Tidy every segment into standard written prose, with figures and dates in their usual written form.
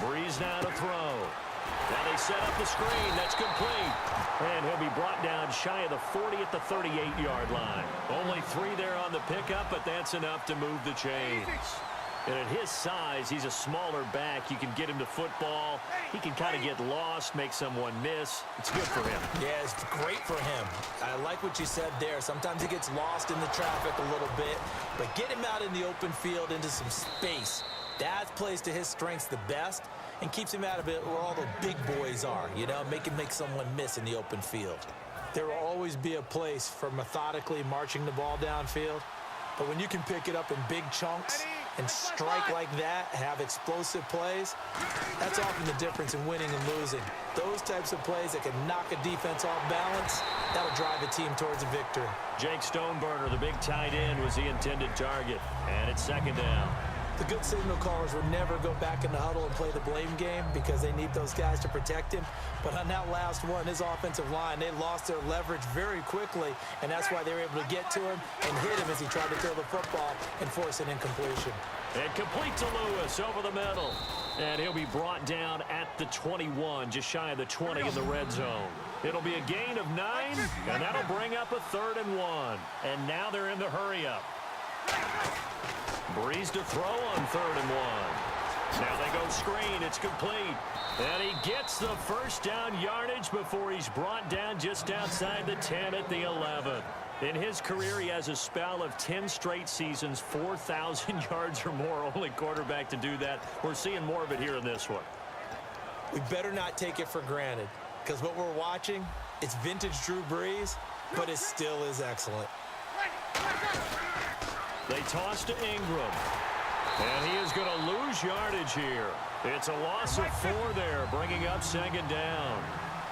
Breeze now to throw. Now they set up the screen. That's complete. And he'll be brought down shy of the 40 at the 38-yard line. Only 3 there on the pickup, but that's enough to move the chains. And at his size, he's a smaller back. You can get him to football. He can kind of get lost, make someone miss. It's good for him. Yeah, it's great for him. I like what you said there. Sometimes he gets lost in the traffic a little bit, but get him out in the open field into some space. That plays to his strengths the best and keeps him out of it where all the big boys are, you know, make someone miss in the open field. There will always be a place for methodically marching the ball downfield, but when you can pick it up in big chunks and strike like that, have explosive plays, that's often the difference in winning and losing. Those types of plays that can knock a defense off balance, that'll drive a team towards a victory. Jake Stoneburner, the big tight end, was the intended target, and it's second down. The good signal callers would never go back in the huddle and play the blame game because they need those guys to protect him. But on that last one, his offensive line, they lost their leverage very quickly, and that's why they were able to get to him and hit him as he tried to throw the football and force an incompletion. And complete to Lewis over the middle. And he'll be brought down at the 21, just shy of the 20 in the red zone. It'll be a gain of 9, and that'll bring up a 3rd and 1. And now they're in the hurry-up. Breeze to throw on 3rd and 1. Now they go screen. It's complete. And he gets the first down yardage before he's brought down just outside the 10 at the 11. In his career, he has a spell of 10 straight seasons, 4,000 yards or more. Only quarterback to do that. We're seeing more of it here in this one. We better not take it for granted because what we're watching, it's vintage Drew Brees, but it still is excellent. They toss to Ingram. And he is going to lose yardage here. It's a loss of 4 there, bringing up second down.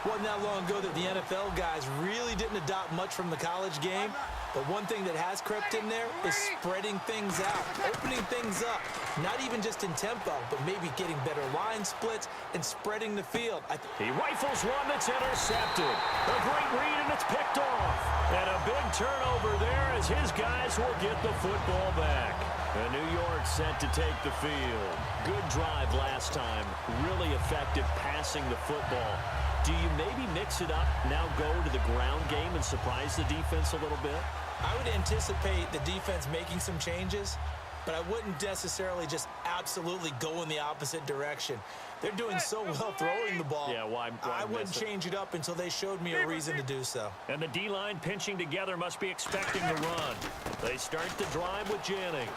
Wasn't that long ago that the NFL guys really didn't adopt much from the college game. But one thing that has crept in there is spreading things out, opening things up. Not even just in tempo, but maybe getting better line splits and spreading the field. He rifles one that's intercepted. A great read, and it's picked off. And a big turnover there as his guys will get the football back. And New York set to take the field. Good drive last time. Really effective passing the football. Do you maybe mix it up, now go to the ground game and surprise the defense a little bit? I would anticipate the defense making some changes, but I wouldn't necessarily just absolutely go in the opposite direction. They're doing so well throwing the ball. Yeah, why I wouldn't change it up until they showed me a reason to do so. And the D-line pinching together must be expecting the run. They start the drive with Jennings.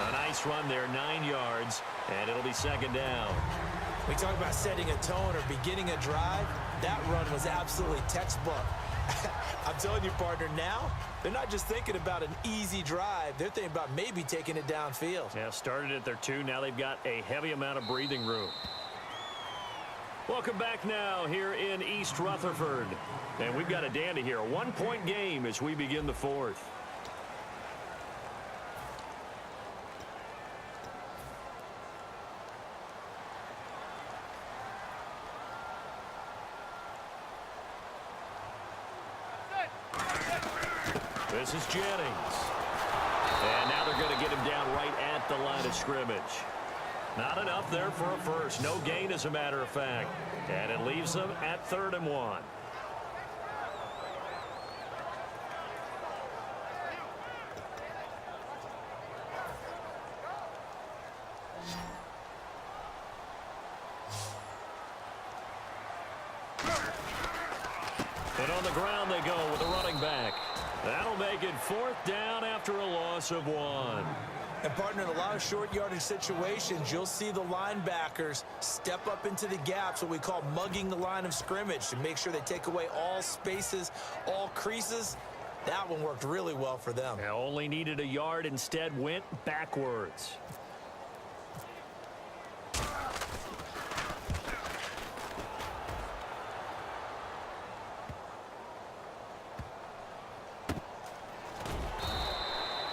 A nice run there, 9 yards, and it'll be second down. We talk about setting a tone or beginning a drive. That run was absolutely textbook. I'm telling you, partner, now they're not just thinking about an easy drive. They're thinking about maybe taking it downfield. Yeah, started at their 2. Now they've got a heavy amount of breathing room. Welcome back now here in East Rutherford. And we've got a dandy here. A 1-point game as we begin the 4th. This is Jennings. And now they're going to get him down right at the line of scrimmage. Not enough there for a first. No gain, as a matter of fact. And it leaves them at 3rd and 1. And on the ground they go with a running back. That'll make it 4th down after a loss of 1. And, partner, in a lot of short yardage situations, you'll see the linebackers step up into the gaps, what we call mugging the line of scrimmage, to make sure they take away all spaces, all creases. That one worked really well for them. They only needed a yard, instead went backwards.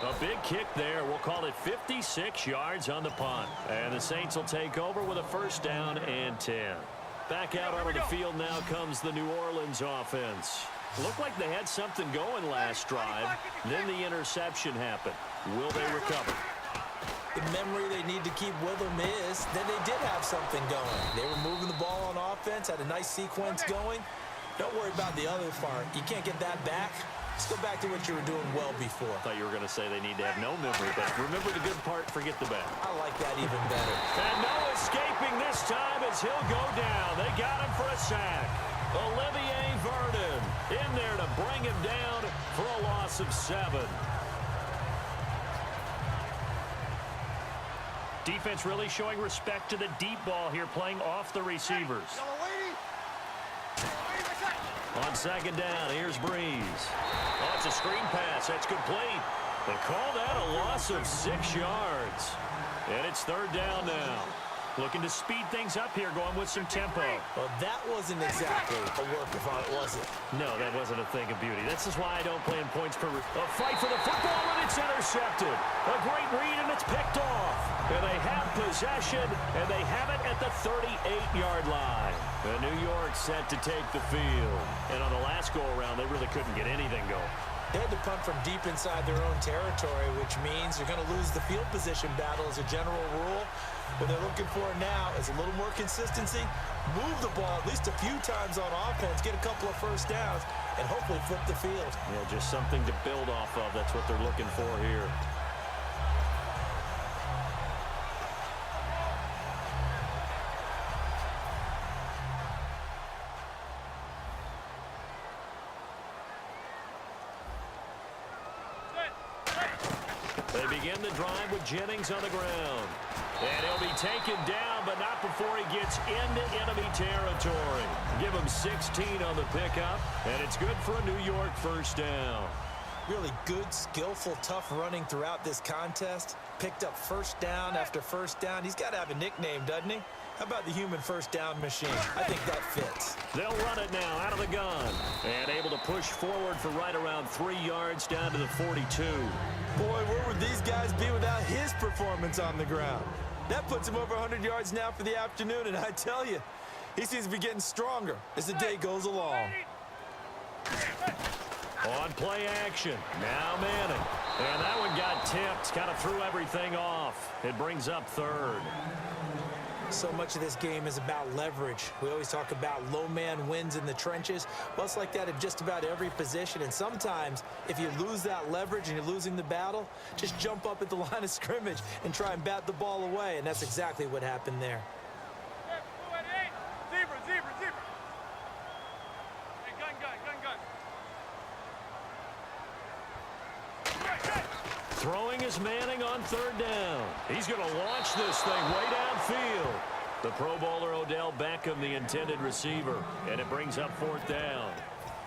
A big kick there. We'll call it 56 yards on the punt. And the Saints will take over with a 1st down and 10. Back out onto the field now comes the New Orleans offense. Looked like they had something going last drive. Then the interception happened. Will they recover? The memory they need to keep with them is that they did have something going. They were moving the ball on offense, had a nice sequence going. Don't worry about the other part. You can't get that back. Let's go back to what you were doing well before. I thought you were going to say they need to have no memory, but remember the good part, forget the bad. I like that even better. And no escaping this time as he'll go down. They got him for a sack. Olivier Vernon in there to bring him down for a loss of 7. Defense really showing respect to the deep ball here, playing off the receivers. On second down, here's Breeze. Oh, it's a screen pass. That's complete. They call that a loss of 6 yards. And it's third down now. Looking to speed things up here, going with some tempo. Well, that wasn't exactly a work of art, was it? No, that wasn't a thing of beauty. This is why I don't play in points per... A fight for the football, and it's intercepted. A great read, and it's picked off. And they have possession, and they have it at the 38-yard line. And New York set to take the field. And on the last go-around, they really couldn't get anything going. They had to punt from deep inside their own territory, which means they're going to lose the field position battle as a general rule. What they're looking for now is a little more consistency, move the ball at least a few times on offense, get a couple of first downs, and hopefully flip the field. Yeah, just something to build off of. That's what they're looking for here. They begin the drive with Jennings on the ground. And he'll be taken down, but not before he gets into enemy territory. Give him 16 on the pickup, and it's good for a New York first down. Really good, skillful, tough running throughout this contest. Picked up first down after first down. He's got to have a nickname, doesn't he? How about the human first down machine? I think that fits. They'll run it now out of the gun. And able to push forward for right around 3 yards down to the 42. Boy, where would these guys be without his performance on the ground? That puts him over 100 yards now for the afternoon, and I tell you, he seems to be getting stronger as the day goes along. On play action, now Manning. And that one got tipped, kind of threw everything off. It brings up third. So much of this game is about leverage. We always talk about low man wins in the trenches. Well, it's like that in just about every position. And sometimes, if you lose that leverage and you're losing the battle, just jump up at the line of scrimmage and try and bat the ball away. And that's exactly what happened there. Throwing is Manning on third down. He's going to launch this thing way downfield. The Pro Bowler Odell Beckham, the intended receiver, and it brings up fourth down.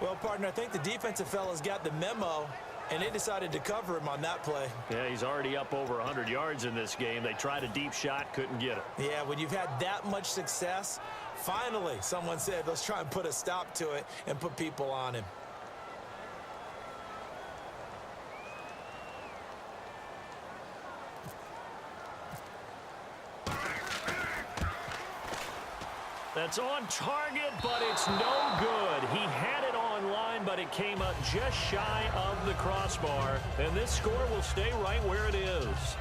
Well, partner, I think the defensive fellas got the memo, and they decided to cover him on that play. Yeah, he's already up over 100 yards in this game. They tried a deep shot, couldn't get it. Yeah, when you've had that much success, finally, someone said, let's try and put a stop to it and put people on him. That's on target, but it's no good. He had it on line, but it came up just shy of the crossbar. And this score will stay right where it is.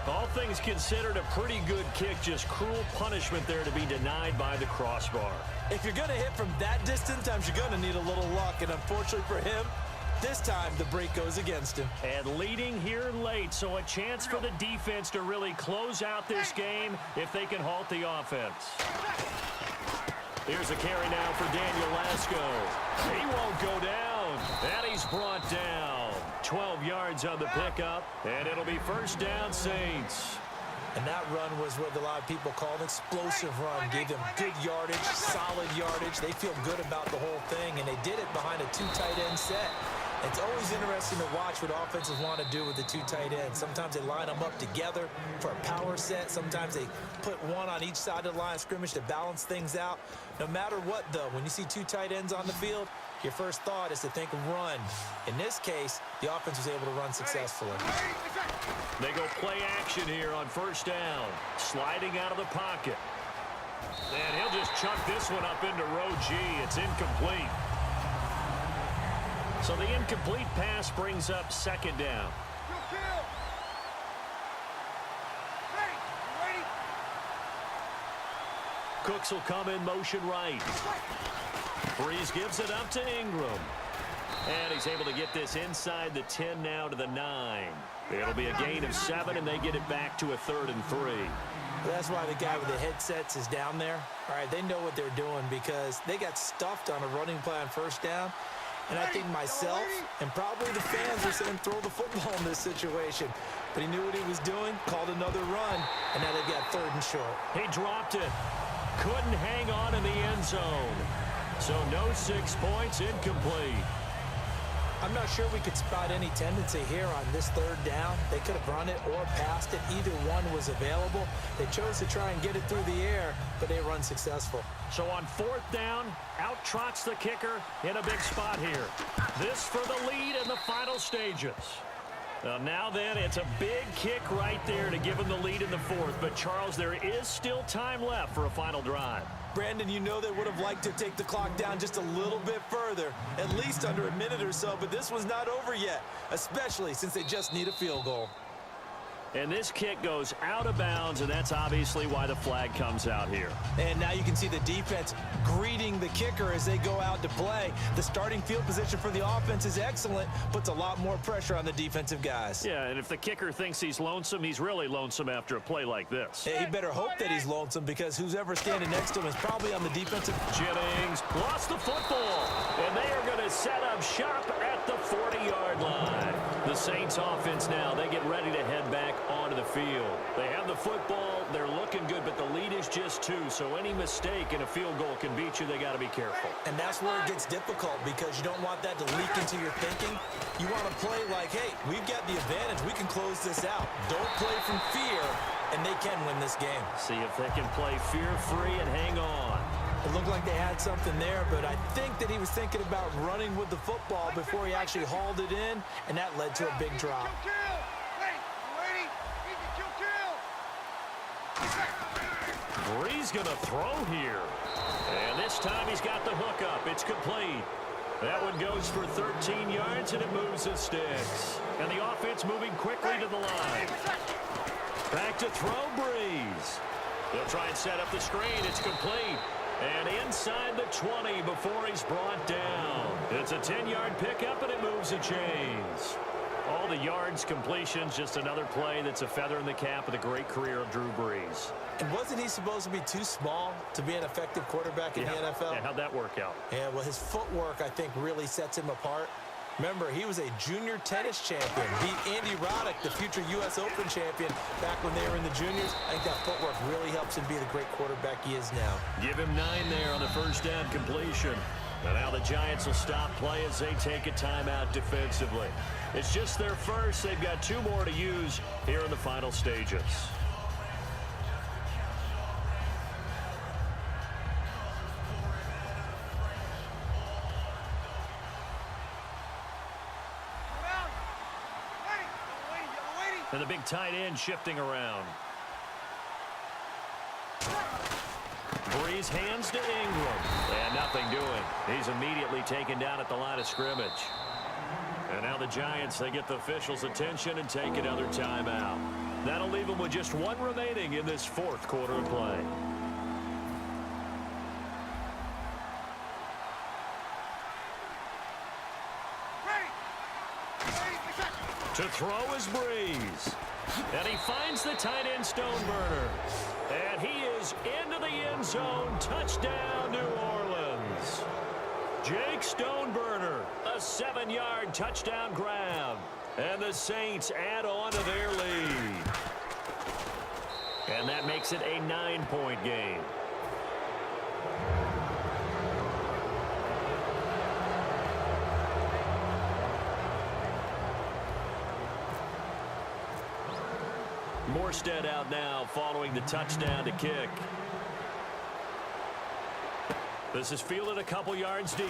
All things considered, a pretty good kick. Just cruel punishment there to be denied by the crossbar. If you're going to hit from that distance, sometimes you're going to need a little luck. And unfortunately for him, this time the break goes against him. And leading here late, so a chance for the defense to really close out this game if they can halt the offense. Here's a carry now for Daniel Lasco. He won't go down. And he's brought down. 12 yards on the pickup. And it'll be first down, Saints. And that run was what a lot of people call an explosive run. Gave them good yardage, solid yardage. They feel good about the whole thing, and they did it behind a 2 tight end set. It's always interesting to watch what offenses want to do with the 2 tight ends. Sometimes they line them up together for a power set. Sometimes they put one on each side of the line of scrimmage to balance things out. No matter what, though, when you see 2 tight ends on the field, your first thought is to think run. In this case, the offense was able to run successfully. They go play action here on first down. Sliding out of the pocket. And he'll just chuck this one up into row G. It's incomplete. So the incomplete pass brings up second down. Cooks will come in motion right. Breeze gives it up to Ingram. And he's able to get this inside the 10 now to the 9. It'll be a gain of 7, and they get it back to a 3rd and 3. That's why the guy with the headsets is down there. All right, they know what they're doing because they got stuffed on a running play on first down. And I think myself and probably the fans are saying throw the football in this situation. But he knew what he was doing, called another run, and now they've got 3rd and short. He dropped it. Couldn't hang on in the end zone. So no 6 points, incomplete. I'm not sure we could spot any tendency here on this 3rd down. They could have run it or passed it. Either one was available. They chose to try and get it through the air, but they were unsuccessful. So on 4th down, out trots the kicker in a big spot here. This for the lead in the final stages. Now then, it's a big kick right there to give him the lead in the 4th. But, Charles, there is still time left for a final drive. Brandon, you know they would have liked to take the clock down just a little bit further, at least under a minute or so, but this was not over yet, especially since they just need a field goal. And this kick goes out of bounds, and that's obviously why the flag comes out here. And now you can see the defense greeting the kicker as they go out to play. The starting field position for the offense is excellent, puts a lot more pressure on the defensive guys. Yeah, and if the kicker thinks he's lonesome, he's really lonesome after a play like this. Hey, he better hope that he's lonesome because who's ever standing next to him is probably on the defensive. Jennings lost the football, and they are going to set up shop at the 40-yard line. The Saints offense now, they get ready to head back onto the field. They have the football, they're looking good, but the lead is just 2, so any mistake in a field goal can beat you. They got to be careful. And that's where it gets difficult because you don't want that to leak into your thinking. You want to play like, hey, we've got the advantage. We can close this out. Don't play from fear, and they can win this game. See if they can play fear-free and hang on. It looked like they had something there, but I think that he was thinking about running with the football before he actually hauled it in, and that led to a big drop. Breeze going to throw here. And this time he's got the hook up. It's complete. That one goes for 13 yards, and it moves his sticks. And the offense moving quickly to the line. Back to throw, Breeze. They'll try and set up the screen. It's complete. And inside the 20 before he's brought down. It's a 10-yard pickup, and it moves the chains. All the yards, completions, just another play that's a feather in the cap of the great career of Drew Brees. And wasn't he supposed to be too small to be an effective quarterback in the NFL? Yeah, how'd that work out? Yeah, well, his footwork, I think, really sets him apart. Remember, he was a junior tennis champion. Beat Andy Roddick, the future U.S. Open champion, back when they were in the juniors. I think that footwork really helps him be the great quarterback he is now. Give him 9 there on the first down completion. And now the Giants will stop play as they take a timeout defensively. It's just their first. They've got 2 more to use here in the final stages. And the big tight end shifting around. Breeze hands to Ingram. And nothing doing. He's immediately taken down at the line of scrimmage. And now the Giants, they get the officials' attention and take another timeout. That'll leave them with just 1 remaining in this 4th quarter of play. To throw is Breeze. And he finds the tight end Stoneburner. And he is into the end zone. Touchdown, New Orleans. Jake Stoneburner, a 7-yard touchdown grab. And the Saints add on to their lead. And that makes it a 9-point game. Morstead out now following the touchdown to kick. This is fielded a couple yards deep.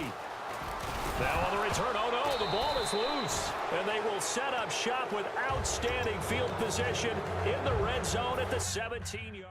Now on the return, oh no, the ball is loose. And they will set up shop with outstanding field position in the red zone at the 17-yard.